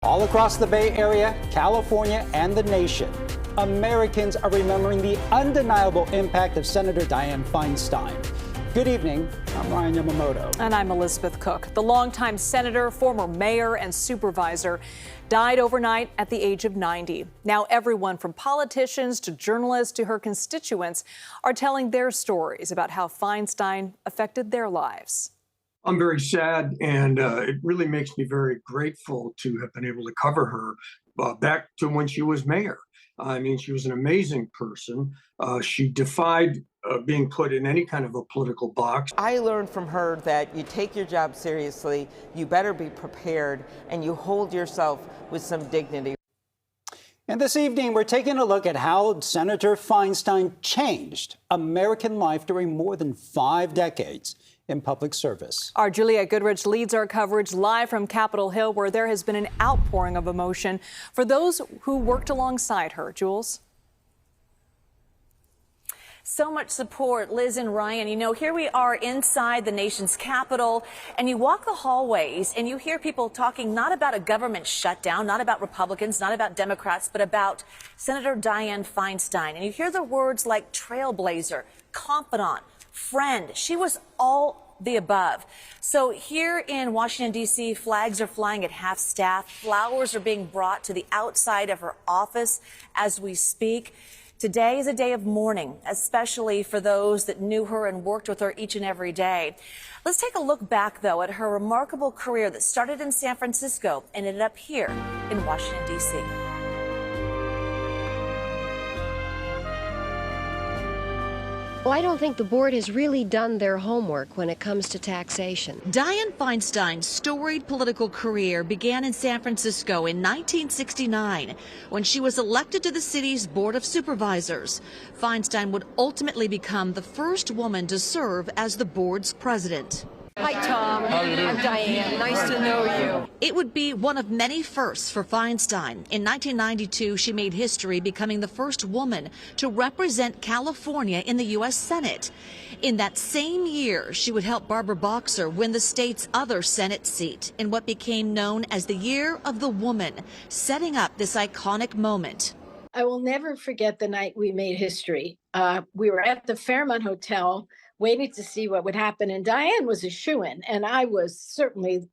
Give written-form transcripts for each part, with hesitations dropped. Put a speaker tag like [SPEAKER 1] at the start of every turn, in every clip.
[SPEAKER 1] All across the Bay Area, California, and the nation, Americans are remembering the undeniable impact of Senator Dianne Feinstein. Good evening. I'm Ryan Yamamoto.
[SPEAKER 2] And I'm Elizabeth Cook. The longtime senator, former mayor, and supervisor died overnight at the age of 90. Now everyone from politicians to journalists to her constituents are telling their stories about how Feinstein affected their lives.
[SPEAKER 3] I'm very sad, and it really makes me very grateful to have been able to cover her back to when she was mayor. I mean, she was an amazing person. She defied being put in any kind of a political box.
[SPEAKER 4] I learned from her that you take your job seriously, you better be prepared, and you hold yourself with some dignity.
[SPEAKER 1] And this evening, we're taking a look at how Senator Feinstein changed American life during more than 5 decades in public service.
[SPEAKER 2] Our Juliette Goodrich leads our coverage live from Capitol Hill, where there has been an outpouring of emotion for those who worked alongside her. Jules?
[SPEAKER 5] So much support, Liz and Ryan. You know, here we are inside the nation's capital, and you walk the hallways and you hear people talking not about a government shutdown, not about Republicans, not about Democrats, but about Senator Dianne Feinstein. And you hear the words like trailblazer, confidant, friend. She was all the above. So here in Washington, D.C., flags are flying at half staff. Flowers are being brought to the outside of her office as we speak. Today is a day of mourning, especially for those that knew her and worked with her each and every day. Let's take a look back, though, at her remarkable career that started in San Francisco and ended up here in Washington, D.C.
[SPEAKER 6] Well, I don't think the board has really done their homework when it comes to taxation.
[SPEAKER 7] Dianne Feinstein's storied political career began in San Francisco in 1969 when she was elected to the city's Board of Supervisors. Feinstein would ultimately become the first woman to serve as the board's president.
[SPEAKER 6] Hi, Tom. I'm Dianne. Nice to know you.
[SPEAKER 7] It would be one of many firsts for Feinstein. In 1992, she made history, becoming the first woman to represent California in the U.S. Senate. In that same year, she would help Barbara Boxer win the state's other Senate seat in what became known as the Year of the Woman, setting up this iconic moment.
[SPEAKER 8] I will never forget the night we made history. We were at the Fairmont Hotel waiting to see what would happen, and Dianne was a shoo-in, and I was certainly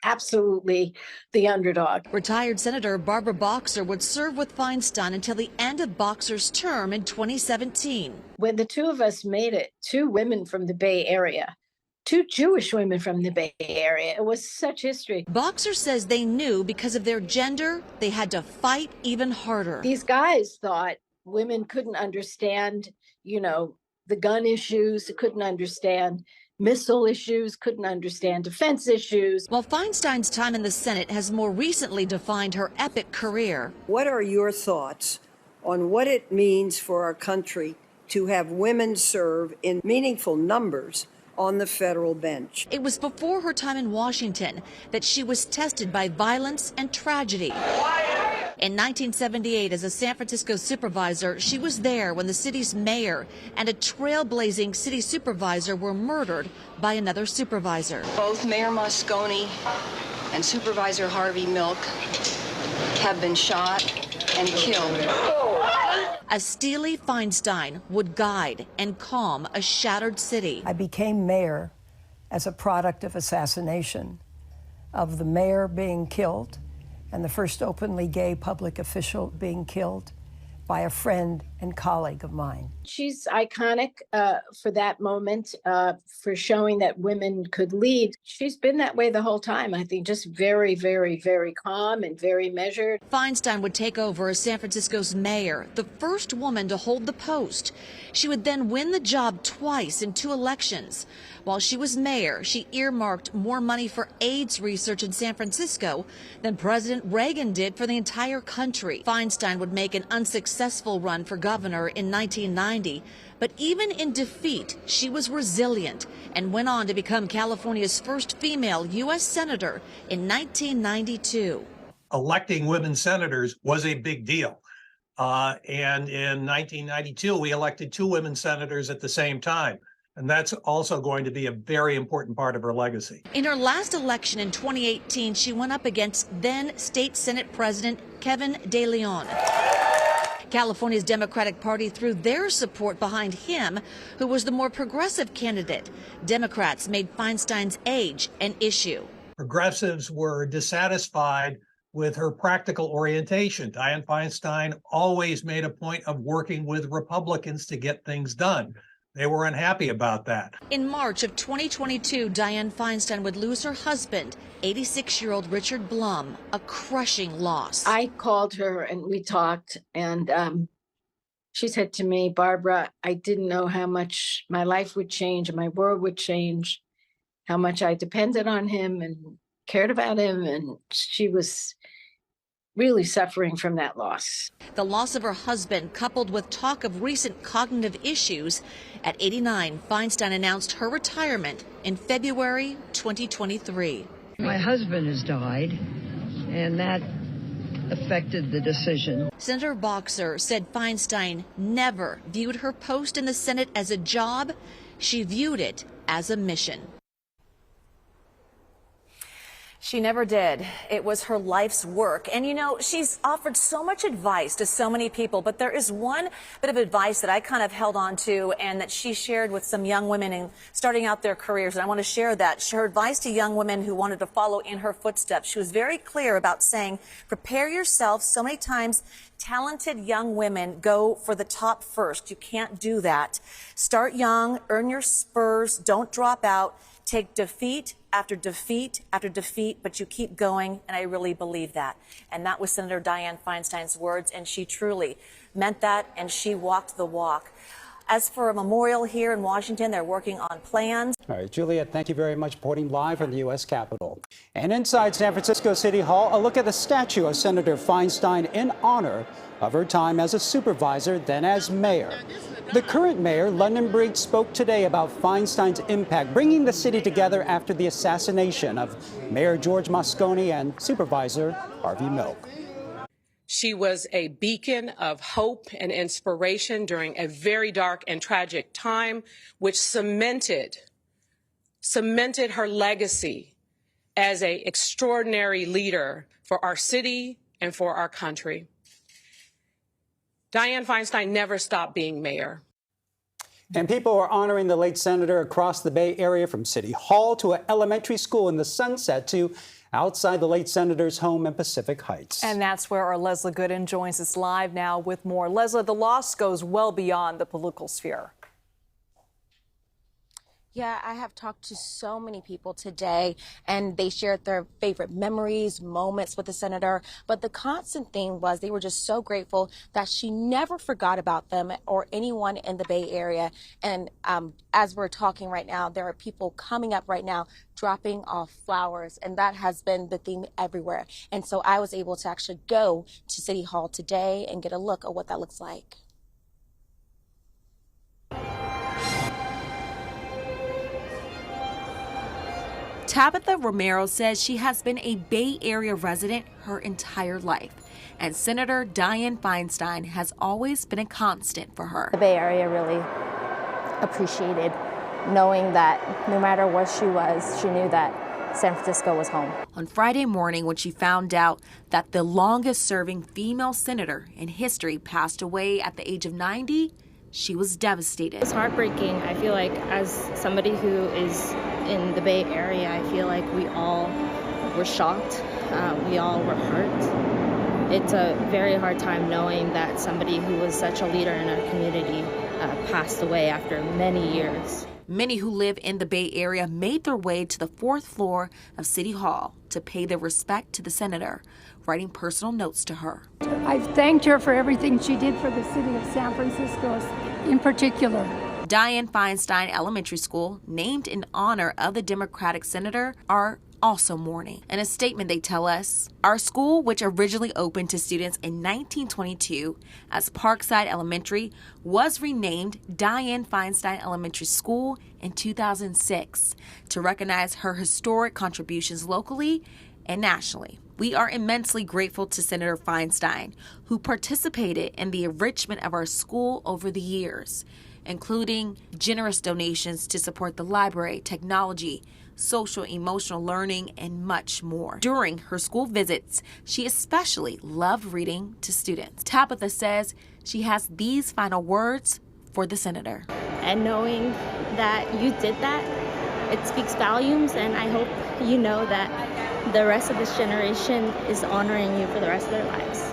[SPEAKER 8] absolutely the underdog.
[SPEAKER 7] Retired Senator Barbara Boxer would serve with Feinstein until the end of Boxer's term in 2017.
[SPEAKER 8] When the two of us made it, 2 women from the Bay Area, 2 Jewish women from the Bay Area, it was such history.
[SPEAKER 7] Boxer says they knew because of their gender, they had to fight even harder.
[SPEAKER 8] These guys thought women couldn't understand, the gun issues, couldn't understand missile issues, couldn't understand defense issues.
[SPEAKER 7] While Feinstein's time in the Senate has more recently defined her epic career.
[SPEAKER 9] What are your thoughts on what it means for our country to have women serve in meaningful numbers on the federal bench?
[SPEAKER 7] It was before her time in Washington that she was tested by violence and tragedy. In 1978, as a San Francisco supervisor, she was there when the city's mayor and a trailblazing city supervisor were murdered by another supervisor.
[SPEAKER 10] Both Mayor Moscone and Supervisor Harvey Milk have been shot and killed.
[SPEAKER 7] A steely Feinstein would guide and calm a shattered city.
[SPEAKER 9] I became mayor as a product of assassination, of the mayor being killed and the first openly gay public official being killed by a friend and colleague of mine.
[SPEAKER 8] She's iconic for that moment, for showing that women could lead. She's been that way the whole time, I think, just very, very, very calm and very measured.
[SPEAKER 7] Feinstein would take over as San Francisco's mayor, the first woman to hold the post. She would then win the job twice in 2 elections. While she was mayor, she earmarked more money for AIDS research in San Francisco than President Reagan did for the entire country. Feinstein would make an unsuccessful run for governor in 1990, but even in defeat, she was resilient and went on to become California's first female U.S. senator in 1992.
[SPEAKER 11] Electing women senators was a big deal. And in 1992, we elected 2 women senators at the same time. And that's also going to be a very important part of her legacy.
[SPEAKER 7] In her last election in 2018, she went up against then State Senate President Kevin De Leon. California's Democratic Party threw their support behind him, who was the more progressive candidate. Democrats made Feinstein's age an issue.
[SPEAKER 11] Progressives were dissatisfied with her practical orientation. Dianne Feinstein always made a point of working with Republicans to get things done. They were unhappy about that.
[SPEAKER 7] In March of 2022, Dianne Feinstein would lose her husband, 86-year-old Richard Blum, a crushing loss.
[SPEAKER 8] I called her and we talked, and she said to me, Barbara, I didn't know how much my life would change and my world would change, how much I depended on him and cared about him, and she was really suffering from that loss.
[SPEAKER 7] The loss of her husband, coupled with talk of recent cognitive issues. At 89, Feinstein announced her retirement in February 2023.
[SPEAKER 12] My husband has died, and that affected the decision.
[SPEAKER 7] Senator Boxer said Feinstein never viewed her post in the Senate as a job. She viewed it as a mission.
[SPEAKER 5] She never did. It was her life's work. And you know, she's offered so much advice to so many people, but there is one bit of advice that I kind of held on to and that she shared with some young women in starting out their careers. And I want to share that. Her advice to young women who wanted to follow in her footsteps. She was very clear about saying, prepare yourself. So many times, talented young women go for the top first. You can't do that. Start young, earn your spurs, don't drop out. Take defeat after defeat after defeat, but you keep going, and I really believe that. And that was Senator Dianne Feinstein's words, and she truly meant that, and she walked the walk. As for a memorial here in Washington, they're working on plans.
[SPEAKER 1] All right, Juliette, thank you very much, reporting live from the U.S. Capitol. And inside San Francisco City Hall, a look at the statue of Senator Feinstein in honor of her time as a supervisor, then as mayor. The current mayor, London Breed, spoke today about Feinstein's impact, bringing the city together after the assassination of Mayor George Moscone and Supervisor Harvey Milk.
[SPEAKER 13] She was a beacon of hope and inspiration during a very dark and tragic time, which cemented her legacy as an extraordinary leader for our city and for our country. Dianne Feinstein never stopped being mayor.
[SPEAKER 1] And people are honoring the late senator across the Bay Area, from City Hall to an elementary school in the Sunset to outside the late senator's home in Pacific Heights.
[SPEAKER 2] And that's where our Lezla Gooden joins us live now with more. Lezla, the loss goes well beyond the political sphere.
[SPEAKER 14] Yeah, I have talked to so many people today, and they shared their favorite memories, moments with the senator. But the constant thing was they were just so grateful that she never forgot about them or anyone in the Bay Area. And as we're talking right now, there are people coming up right now dropping off flowers, and that has been the theme everywhere. And so I was able to actually go to City Hall today and get a look at what that looks like.
[SPEAKER 15] Tabitha Romero says she has been a Bay Area resident her entire life, and Senator Dianne Feinstein has always been a constant for her.
[SPEAKER 16] The Bay Area really appreciated knowing that no matter where she was, she knew that San Francisco was home.
[SPEAKER 15] On Friday morning, when she found out that the longest-serving female senator in history passed away at the age of 90, she was devastated.
[SPEAKER 17] It's heartbreaking. I feel like as somebody who is in the Bay Area, I feel like we all were shocked. We all were hurt. It's a very hard time knowing that somebody who was such a leader in our community passed away after many years.
[SPEAKER 15] Many who live in the Bay Area made their way to the 4th floor of City Hall to pay their respect to the senator, writing personal notes to her.
[SPEAKER 18] I've thanked her for everything she did for the city of San Francisco in particular.
[SPEAKER 15] Dianne Feinstein Elementary School, named in honor of the Democratic senator, are also mourning. In a statement, they tell us, our school, which originally opened to students in 1922 as Parkside Elementary, was renamed Dianne Feinstein Elementary School in 2006 to recognize her historic contributions locally and nationally. We are immensely grateful to Senator Feinstein, who participated in the enrichment of our school over the years. including generous donations to support the library, technology, social emotional learning, and much more. During her school visits, she especially loved reading to students. Tabitha says she has these final words for the senator.
[SPEAKER 17] And knowing that you did that, it speaks volumes, and I hope you know that the rest of this generation is honoring you for the rest of their lives.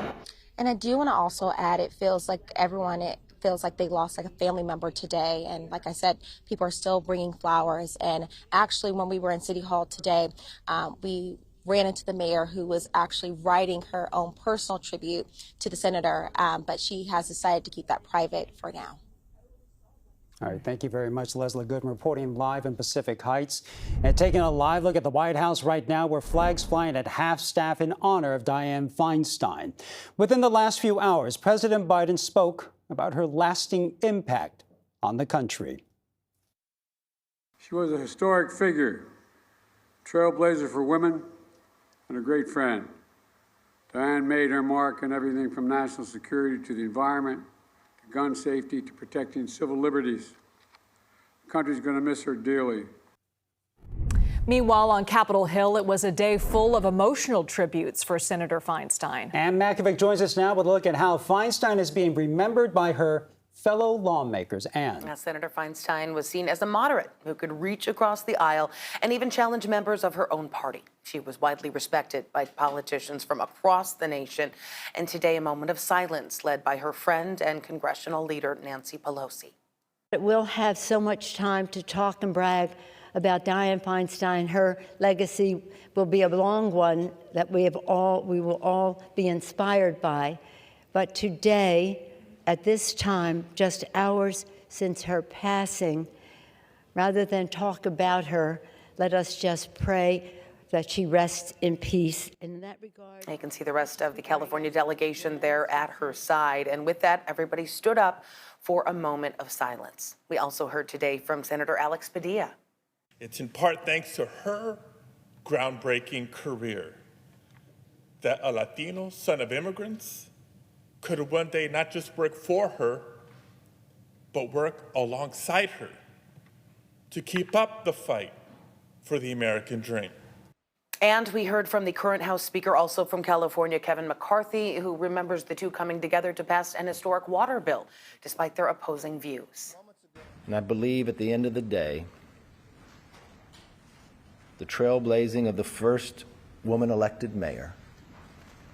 [SPEAKER 14] And I do want to also add, it feels like they lost like a family member today. And like I said, people are still bringing flowers. And actually, when we were in City Hall today, we ran into the mayor, who was actually writing her own personal tribute to the senator, but she has decided to keep that private for now.
[SPEAKER 1] All right, thank you very much, Lezla Gooden, reporting live in Pacific Heights. And taking a live look at the White House right now, where flags flying at half-staff in honor of Dianne Feinstein. Within the last few hours, President Biden spoke about her lasting impact on the country.
[SPEAKER 19] She was a historic figure, trailblazer for women, and a great friend. Dianne made her mark on everything from national security to the environment, gun safety, to protecting civil liberties. The country's going to miss her dearly.
[SPEAKER 2] Meanwhile, on Capitol Hill, it was a day full of emotional tributes for Senator Feinstein.
[SPEAKER 1] And Makovec joins us now with a look at how Feinstein is being remembered by her fellow lawmakers. And
[SPEAKER 20] now, Senator Feinstein was seen as a moderate who could reach across the aisle and even challenge members of her own party. She was widely respected by politicians from across the nation. And today, a moment of silence led by her friend and congressional leader, Nancy Pelosi.
[SPEAKER 21] We'll have so much time to talk and brag about Dianne Feinstein. Her legacy will be a long one that we will all be inspired by. But today, at this time, just hours since her passing, rather than talk about her, let us just pray that she rests in peace. In that regard,
[SPEAKER 20] you can see the rest of the California delegation there at her side. And with that, everybody stood up for a moment of silence. We also heard today from Senator Alex Padilla.
[SPEAKER 22] It's in part thanks to her groundbreaking career that a Latino son of immigrants could one day not just work for her, but work alongside her to keep up the fight for the American dream.
[SPEAKER 20] And we heard from the current House Speaker, also from California, Kevin McCarthy, who remembers the two coming together to pass an historic water bill, despite their opposing views.
[SPEAKER 23] And I believe at the end of the day, the trailblazing of the first woman elected mayor,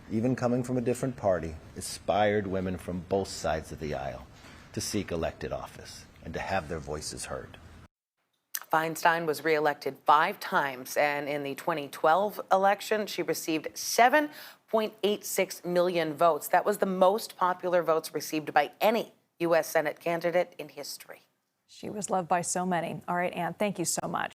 [SPEAKER 23] even coming from a different party, inspired women from both sides of the aisle to seek elected office and to have their voices heard.
[SPEAKER 20] Feinstein was reelected 5 times, and in the 2012 election, she received 7.86 million votes. That was the most popular votes received by any U.S. Senate candidate in history.
[SPEAKER 2] She was loved by so many. All right, Ann, thank you so much.